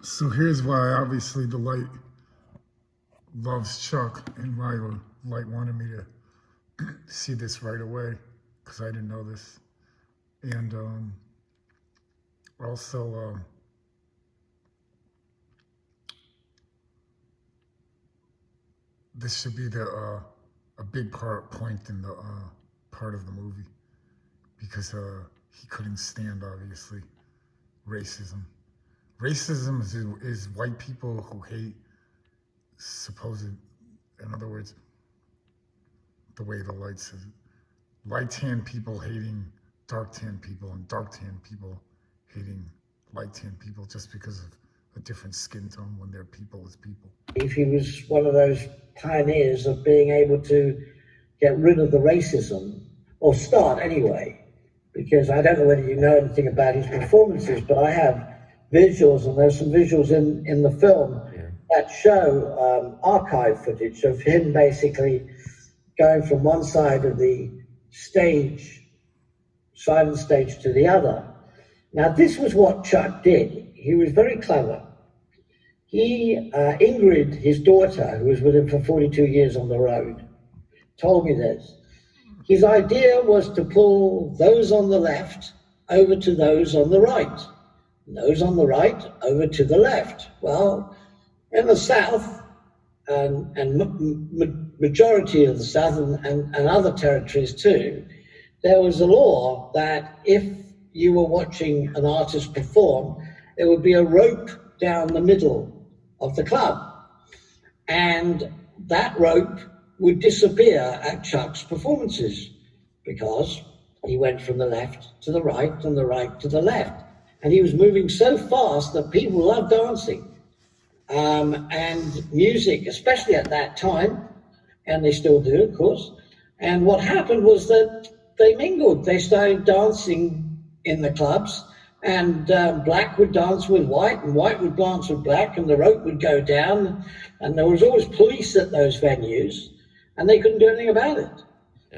So here's why, obviously, the light loves Chuck, and why the light wanted me to see this right away, because I didn't know this. And also, this should be a big point in the part of the movie, because he couldn't stand, obviously, racism. Racism is white people who hate in other words, the way the light says it, light-tanned people hating dark-tanned people, and dark-tanned people hating light-tanned people just because of a different skin tone when they're people as people. If he was one of those pioneers of being able to get rid of the racism, or start anyway, because I don't know whether you know anything about his performances, but I have visuals, and there's some visuals in the film that show archive footage of him basically going from one side of the silent stage to the other. Now, this was what Chuck did. He was very clever. Ingrid, his daughter, who was with him for 42 years on the road, told me this. His idea was to pull those on the left over to those on the right, and those on the right over to the left. Well, in the South, and majority of the South and other territories too, there was a law that if you were watching an artist perform, there would be a rope down the middle of the club, and that rope would disappear at Chuck's performances because he went from the left to the right and the right to the left, and he was moving so fast that people loved dancing. And music, especially at that time, and they still do, of course. And what happened was that they mingled. They started dancing in the clubs, and black would dance with white, and white would dance with black, and the rope would go down, and there was always police at those venues, and they couldn't do anything about it,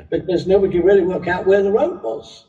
because nobody could really work out where the rope was.